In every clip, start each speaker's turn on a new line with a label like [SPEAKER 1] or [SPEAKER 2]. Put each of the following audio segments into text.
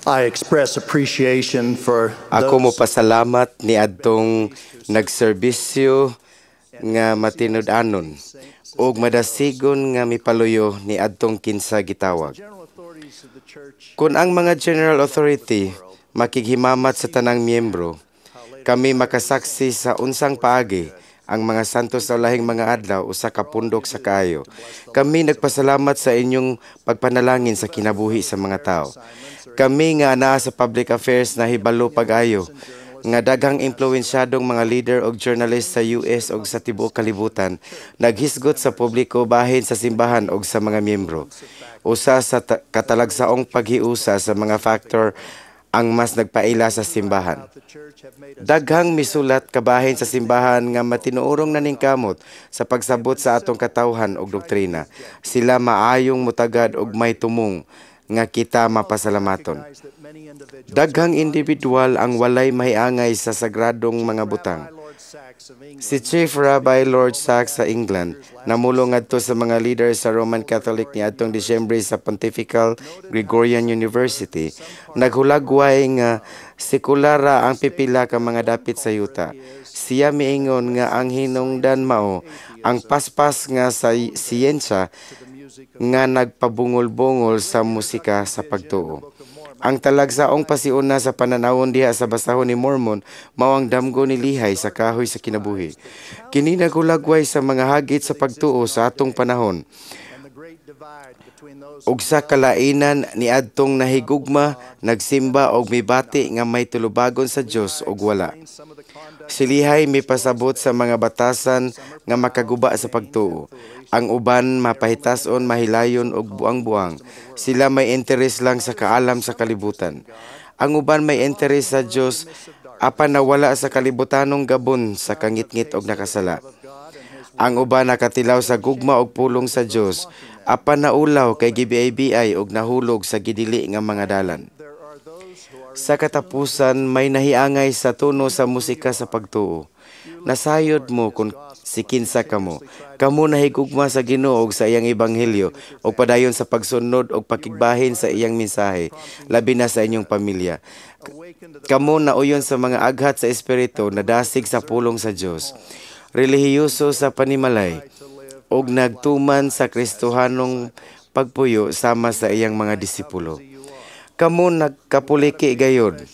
[SPEAKER 1] I express appreciation for
[SPEAKER 2] Ako mo
[SPEAKER 1] those
[SPEAKER 2] pasalamat ni adtong nagserbisyo nga matinud-anon ug madasigon nga mipaluyo ni adtong kinsa gitawag.
[SPEAKER 1] general authorities of the church.
[SPEAKER 2] Kung ang mga general authority makighimamat sa tanang miyembro, kami makasaksi sa unsang paagi ang mga santos sa lahing mga adlaw usa ka pundok sa kaayo. Kami nagpasalamat sa inyong pagpanalangin sa kinabuhi sa mga tao. Kami nga anaa sa public affairs na hibalo pag-ayo nga daghang impluwensyadong mga leader og journalist sa US ug sa tibuok kalibutan naghisgot sa publiko bahin sa simbahan ug sa mga miyembro. Usa sa katalagsaong paghiusa sa mga factor ang mas nagpaila sa simbahan. Daghang misulat kabahin sa simbahan nga matinuorong naningkamot sa pagsabot sa atong katawhan ug doktrina. Sila maayong mutagad og may tumong nga kita mapasalamaton. Daghang individual ang walay mahiangay sa sagradong mga butang. Si Chief Rabbi Lord Sachs sa England namulong ngadto sa mga leaders sa Roman Catholic niadtong Disyembre sa Pontifical Gregorian University. Naghulagway nga sekulara ang pipila ka mga dapit sa yuta. Siya miingon nga ang hinungdan mao ang paspas nga sa siyensya nga nagpabungol-bungol sa musika sa pagtuo. Ang talagsaong pasiuna sa pananawon diha sa basahon ni Mormon mao ang damgo ni lihay sa kahoy sa kinabuhi. Kini nagulagway sa mga hagit sa pagtuo sa atong panahon. Ug sa kalainan ni adtong nahigugma, nagsimba og mibati nga may tulubagon sa Dios ug wala. Si lihay mipasabot sa mga batasan nga makaguba sa pagtuo. Ang uban mapahitason, mahilayon og buang-buang. Sila may interes lang sa kaalam sa kalibutan. Ang uban may interes sa Dios apan nawala sa kalibutanong gabon sa kangit-ngit og nakasala. Ang uban nakatilaw sa gugma og pulong sa Dios apan naulaw kay gibiay-biay og nahulog sa gidili nga mga dalan. Sa katapusan may nahiangay sa tono sa musika sa pagtuo. Nasayod mo kung si kinsa kamo. Kamo nahigugma sa Ginoo ug sa iyang ebanghelyo ug padayon sa pagsunod ug pakigbahin sa iyang mensahe, labi na sa inyong pamilya. Kamo nauyon sa mga aghat sa espiritu na dasig sa pulong sa Dios. Relihiyoso sa panimalay ug nagtuman sa Kristohanong pagpuyo sama sa iyang mga disipulo. Kamo nagkapuliki gayod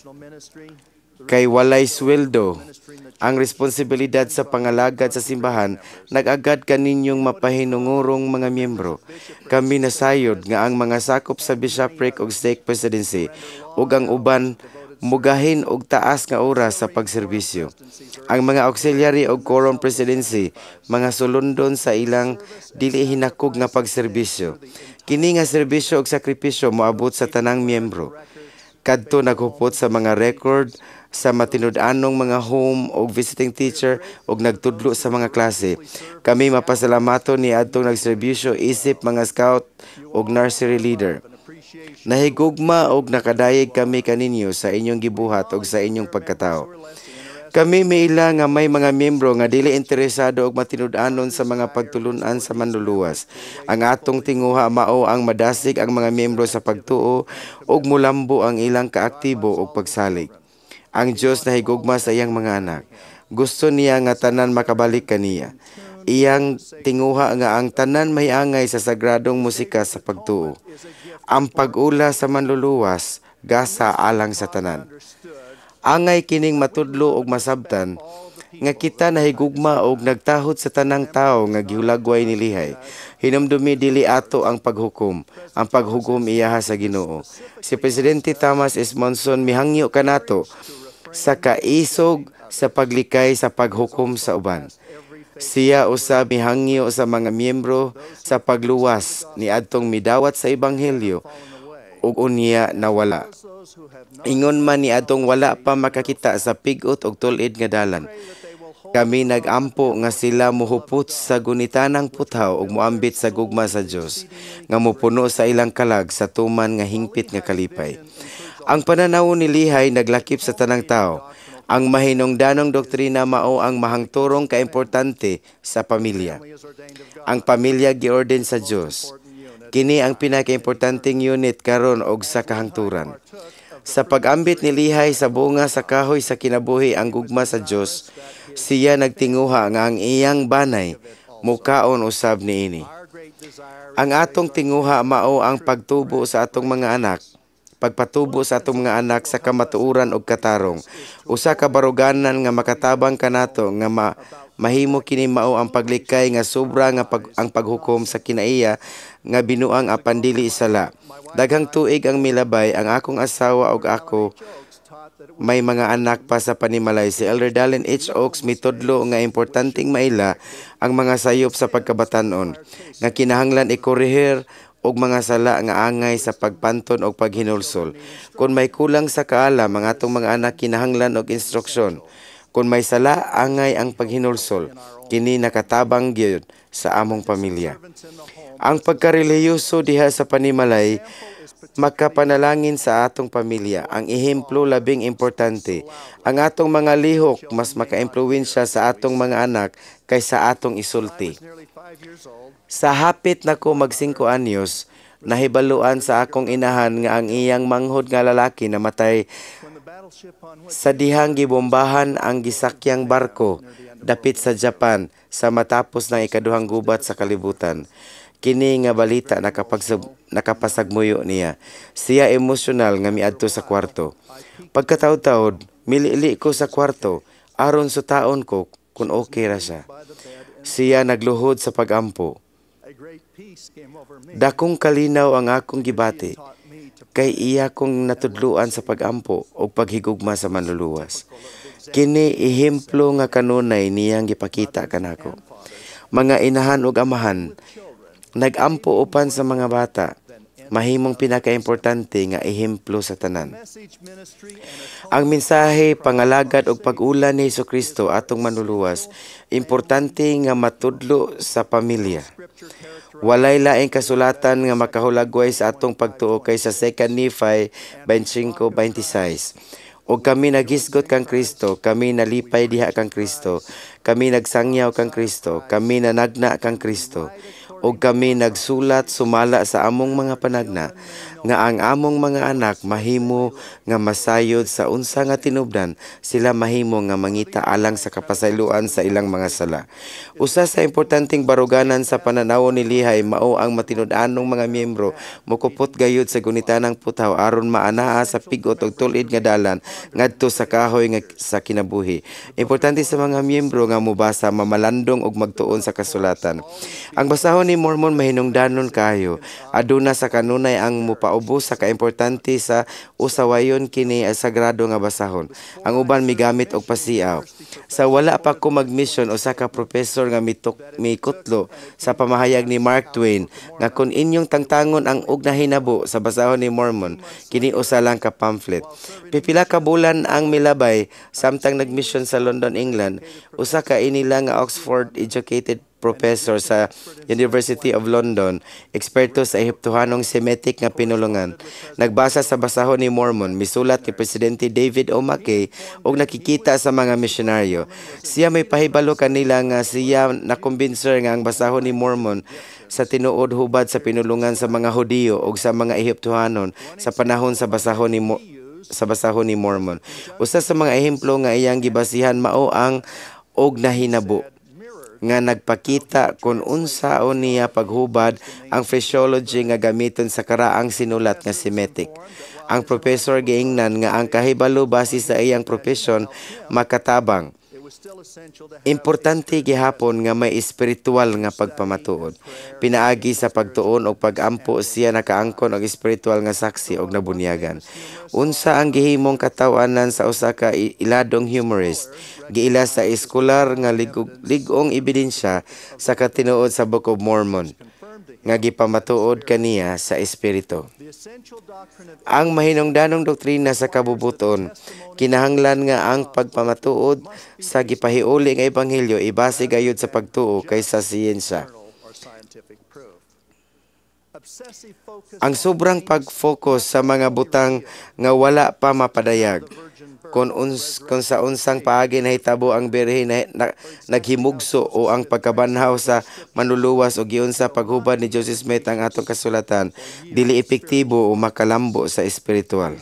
[SPEAKER 2] kay walay sweldo. Ang responsibilidad sa pangalagad sa simbahan, nag-agad kaninyong mapahinungurong mga miyembro. Kami nasayod nga ang mga sakop sa bishopric ug stake presidency ug ang uban mugahin og taas nga oras sa pagserbisyo. Ang mga auxiliary ug quorum presidency, mga sulundon sa ilang dili hinakog nga pagserbisyo. Kini nga serbisyo ug sakripisyo moabot sa tanang miyembro. Kadto naghupot sa mga record sa matinud-anong mga home o visiting teacher o nagtudlo sa mga klase. Kami mapasalamaton ni adtong nagserbisyo isip mga scout o nursery leader. Nahigugma og nakadayeg kami kaninyo sa inyong gibuhat o sa inyong pagkatao. Kami miila nga may mga miyembro nga dili interesado og matinud-anon sa mga pagtulunan sa manluluwas. Ang atong tinguha mao ang madasig ang mga miyembro sa pagtuo ug mulambo ang ilang kaaktibo ug pagsalig. Ang Dios nahigugma sa iyang mga anak. Gusto niya nga tanan makabalik kaniya. Iyang tinguha nga ang tanan mahiangay sa sagradong musika sa pagtuo. Ang pag-ula sa manluluwas, gasa alang sa tanan. Angay kining matudlo og masabtan nga kita nahigugma og nagtahod sa tanang tao nga gihulagway ni lihay. Hinumdumi dili ato ang paghukom. Ang paghukom iyaha sa Ginoo. Si Presidente Thomas S. Monson mihangyo kanato sa kaisog sa paglikay sa paghukom sa uban. Siya usab mihangyo sa mga miyembro sa pagluwas ni adtong midawat sa ebanghelyo ug unya nawala. Ingon man ni adtong wala pa makakita sa pigot ug tulid nga dalan. Kami nagampo nga sila muhupot sa gunitanang puthaw ug moambit sa gugma sa Dios nga mopuno sa ilang kalag sa tuman nga hingpit nga kalipay. Ang pananaw ni lihay naglakip sa tanang tao. Ang mahinungdanong doktrina mao ang mahangturong kaimportante sa pamilya. Ang pamilya giorden sa Dios. Kini ang pinakaimportanteng unit karon og sa kahangturan. Sa pag-ambit ni Lihay sa bunga sa kahoy sa kinabuhi ang gugma sa Dios, siya nagtinguha nga ang iyang banay mukaon usab niini. Ang atong tinguha mao ang pagtubo sa atong mga anak, pagpatubo sa atong mga anak sa kamatuoran ug katarong. Usa ka baruganan nga makatabang kanato nga mahimo kini mao ang paglikay nga sobra nga ang paghukom sa kinaiya nga binuang apan dili sala. Daghang tuig ang milabay ang akong asawa ug ako may mga anak pa sa panimalay. Si Elder Dallin H. Oaks mitudlo nga importanteng maila ang mga sayop sa pagkabatanon nga kinahanglan ikorehir og mga sala nga angay sa pagpanton og paghinulsol. Kung may kulang sa kaalam ang atong mga anak kinahanglan og instruksyon. Kung may sala angay ang paghinulsol, kini nakatabang gyud sa among pamilya. Ang pagkarelihiyoso diha sa panimalay makapanalangin sa atong pamilya. Ang ehemplo labing importante. Ang atong mga lihok mas makaimpluwensya sa atong mga anak kaysa atong isulti. Sa hapit nako mag 5 anyos, nahibaluan sa akong inahan nga ang iyang manghod nga lalaki namatay sa dihang gibombahan ang gisakyang barko dapit sa Japan sa matapos ng ikaduhang gubat sa kalibutan. Kini nga balita nakapasagmuyo niya. Siya emosyonal nga miadto sa kwarto. Pagkataod-taod, milili ko sa kwarto aron sutaon ko kung okay ra siya. Siya nagluhod sa pagampo. Dakong kalinaw ang akong gibati kay iya kong natudluan sa pagampo o paghigugma sa manluluwas. Kini ehemplo nga kanunay niyang gipakita kanako. Mga inahan ug amahan, nagampo upan sa mga bata, mahimong pinakaimportante nga ehemplo sa tanan. Ang mensahe, pangalagad ug pag-ulan ni Jesucristo atong manluluwas, importante nga matudlo sa pamilya. Walay laing kasulatan nga makahulagway sa atong pagtuo kaysa 2 Nephi 25:26. O kami nagisgot kang Kristo, kami nalipay diha kang Kristo, kami nagsangyaw kang Kristo, kami nanagna kang Kristo, o kami nagsulat sumala sa among mga panagna, nga ang among mga anak mahimo nga masayod sa unsa nga tinubdan, sila mahimo nga mangita alang sa kapasayloan sa ilang mga sala. Usa sa importanteng baruganan sa pananaw ni Lihay mao ang matinud-anong mga miyembro mukupot gayud sa gunitanang putaw aron maanaa sa pigot ug tulid nga dalan ngadto sa kahoy nga sa kinabuhi. Importante sa mga miyembro nga mobasa, mamalandong ug magtuon sa kasulatan. Ang basahon ni Mormon mahinungdanon kayo. Aduna sa kanunay ang mupaubos sa kaimportante sa usawayon kini ay sagrado nga basahon. Ang uban migamit og pasiaw. Sa wala pa ko mag-mission usa ka professor nga mikutlo sa pamahayag ni Mark Twain nga kung inyong tangtangon ang ug nahinabo sa basahon ni Mormon, kini usa lang ka pamphlet. Pipila ka bulan ang milabay samtang nag-mission sa London, England. Usa ka inila nga Oxford educated professor sa University of London, eksperto sa Ehiptohanong Semitic nga pinulungan. Nagbasa sa basahon ni Mormon, misulat ni Presidente David O. McKay ug nakikita sa mga misyonaryo. Siya may pahibalo kanila nga siya nakumbinser nga ang basahon ni Mormon sa tinuod hubad sa pinulungan sa mga Hudiyo ug sa mga Ehiptohanon sa panahon sa basahon ni Mormon. Usa sa mga ehemplo nga iyang gibasihan mao ang og nahinabo nga nagpakita kung unsaon niya paghubad ang phraseology nga gamiton sa karaang sinulat nga Semitic. Ang professor giingnan nga ang kahibalo base sa iyang profesyon makatabang. Importante gihapon nga may espiritual nga pagpamatuod. Pinaagi sa pagtuon o pag-ampo siya nakaangkon og espiritual nga saksi og nabunyagan. Unsa ang gihimong katawanan sa usa ka iladong humorist? Giila sa eskolar nga lig-ong ebidensya sa katinuod sa Book of Mormon nga gipamatuod kaniya sa espiritu. Ang mahinungdanong doktrina sa kabubuton, kinahanglan nga ang pagpamatuod sa gipahiuli nga ebanghelyo ibase gayud sa pagtuo kaysa siyensya. Ang sobrang pag-focus sa mga butang nga wala pa mapadayag, kung sa unsang paagi nahitabo ang birhen naghimugso o ang pagkabanhaw sa manluluwas o giunsa paghubad ni Joseph Smith ang atong kasulatan dili epektibo o makalambo sa espiritual.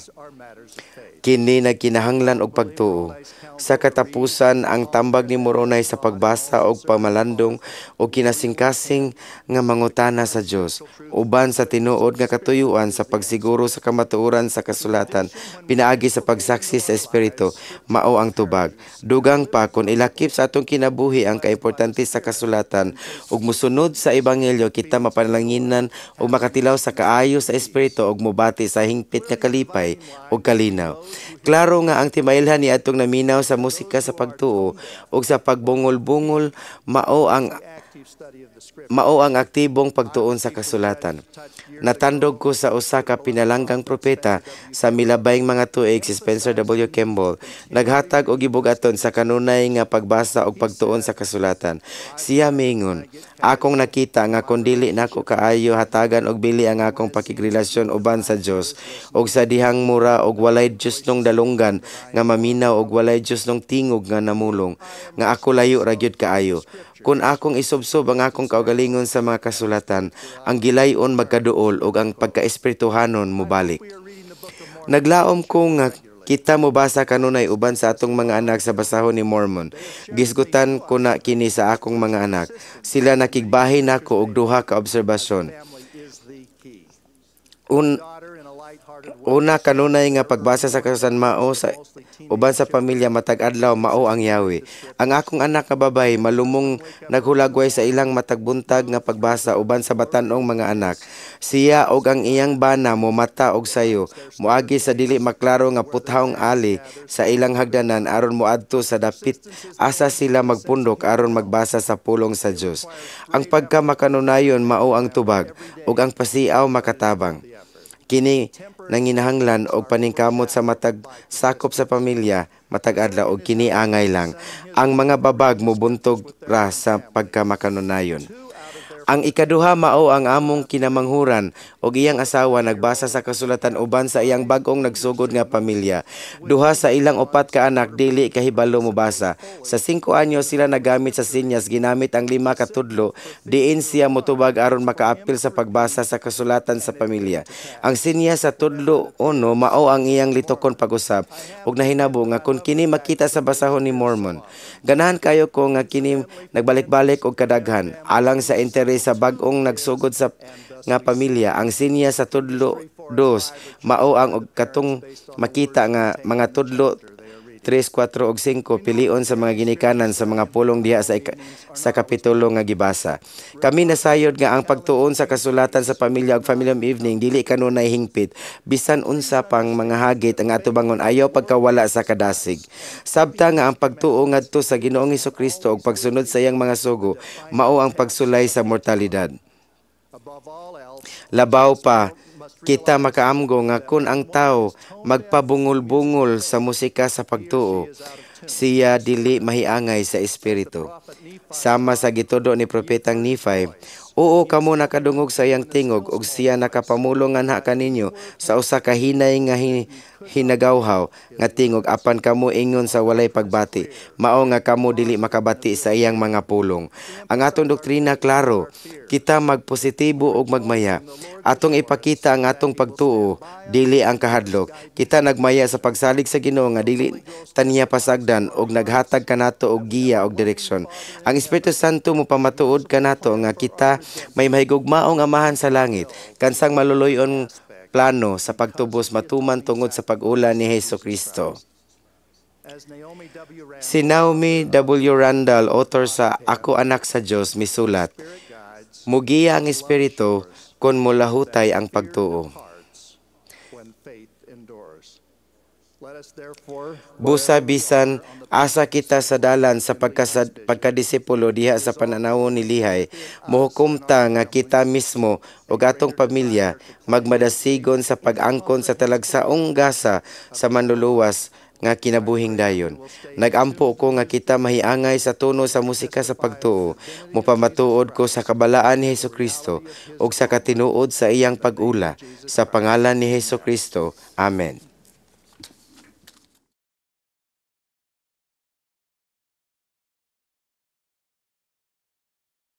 [SPEAKER 2] Kini nagkinahanglan og pagtuo. Sa katapusan, ang tambag ni Moronay sa pagbasa og pamalandong o kinasingkasing nga mangutana sa Dios uban sa tinuod nga katuyuan sa pagsiguro sa kamatuoran sa kasulatan pinaagi sa pagsaksi sa espiritu mao ang tubag. Dugang pa kung ilakip sa atong kinabuhi ang kaimportante sa kasulatan ug musunod sa ebanghelyo kita mapanlanginan ug makatilaw sa kaayo sa espiritu ug mobati sa hingpit nga kalipay ug kalinaw. Klaro nga ang timailhan ni atong naminaw sa musika sa pagtuo ug sa pagbungol-bungol mao ang aktibong pagtuon sa kasulatan. Natandog ko sa usa ka pinalanggang propeta sa milabayng mga tuig si Spencer W. Kimball. Naghatag og gibugaton sa kanunay nga pagbasa og pagtuon sa kasulatan. Siya mingon, akong nakita nga kung dili nako kaayo hatagan og bili ang akong pakigrelasyon uban sa Dios og sa dihang mura og walay Dios nung dalunggan nga maminaw og walay Dios nung tingog nga namulong nga ako layo ra gyud kaayo. Kung akong isubsob ang akong kaugalingon sa mga kasulatan, ang gilayon magkaduol ug ang pagkaespirituhanon mubalik. Naglaom ko nga kita mo basa kanunay uban sa atong mga anak sa basahon ni Mormon. Gisgutan ko na kini sa akong mga anak. Sila nakigbahin nako og duha ka obserbasyon. Una kanunay nga pagbasa sa kasulatan mao sa uban sa pamilya matag adlaw mao ang Yahweh. Ang akong anak nga babay malumong naghulagway sa ilang matag buntag nga pagbasa uban sa batan-ong mga anak. Siya og ang iyang bana mo mata og sayo moagi sa dili maklaro nga puthawng ali sa ilang hagdanan aron moadto sa dapit asa sila magpundok aron magbasa sa pulong sa Dios. Ang pagkamakanunayon mao ang tubag ug ang pasiaw makatabang. Kini nanginahanglan og paningkamot sa matag sakop sa pamilya matag adlaw og kini angay lang. Ang mga babag mobuntog ra sa pagkamakanunayon. Ang ikaduha mao ang among kinamanghuran og iyang asawa nagbasa sa kasulatan uban sa iyang bag-ong nagsugod nga pamilya. Duha sa ilang upat ka anak dili kahibalo mobasa. Sa 5 anyo sila nagamit sa sinyas ginamit ang 5 ka tudlo diin siya motubag aron makaapil sa pagbasa sa kasulatan sa pamilya. Ang sinyas sa tudlo uno mao ang iyang litokon pag-usab ug nahinabo nga kung kini makita sa basahon ni Mormon. Ganahan kayo ko nga kini nagbalik-balik og kadaghan alang sa interes sa bag-ong nagsugod sa nga pamilya. Ang sinya sa tudlo 2 mao ang og katong makita nga mga tudlo 3, 4 ug 5 pilion sa mga ginikanan sa mga pulong diha sa kapitulo nga gibasa. Kami nasayod nga ang pagtuon sa kasulatan sa pamilya ug Family Evening dili kanunay hingpit bisan unsa pang mga hagit ang atubangon ayaw pagkawala sa kadasig. Sabta nga ang pagtuo ngadto sa Ginoong Hesukristo ug pagsunod sa iyang mga sugo mao ang pagsulay sa mortalidad. Labaw pa kita makaamgo nga kun ang tao magpabungol-bungol sa musika sa pagtuo, siya dili mahiangay sa espiritu. Sama sa gitudo ni propetang Nephi, oo kamo nakadungog sa iyang tingog ug siya nakapamulong nga kaninyo sa usa ka hinay nga hinagawhaw nga tingog apan kamo ingon sa walay pagbati mao nga kamo dili makabati sa iyang mga pulong. Ang atong doktrina klaro, kita magpositibo ug magmaya. Atong ipakita ang atong pagtuo dili ang kahadlok. Kita nagmaya sa pagsalig sa Ginoo nga dili taniya pasagdan ug naghatag kanato og giya ug direksyon. Ang Espiritu Santo mo pamatuod kanato nga kita may mahigugmaong amahan sa langit kansang maluluyon plano sa pagtubos matuman tungod sa pag-ula ni Hesukristo. Si Naomi W. Randall, author sa Ako Anak sa Dios, misulat, mugiya ang espiritu kun mulahutay ang pagtuo. Busa bisan asa kita sa dalan sa pagkadisipulo diha sa pananawon ni Lihay, mohukumta nga kita mismo ug atong pamilya magmadasigon sa pag-angkon sa talagsaong gasa sa manluluwas nga kinabuhing dayon. Nagampo ko nga kita mahiangay sa tono sa musika sa pagtuo. Mupamatuod ko sa kabalaan ni Hesukristo ug sa katinuod sa iyang pag-ula. Sa pangalan ni Hesukristo. Amen.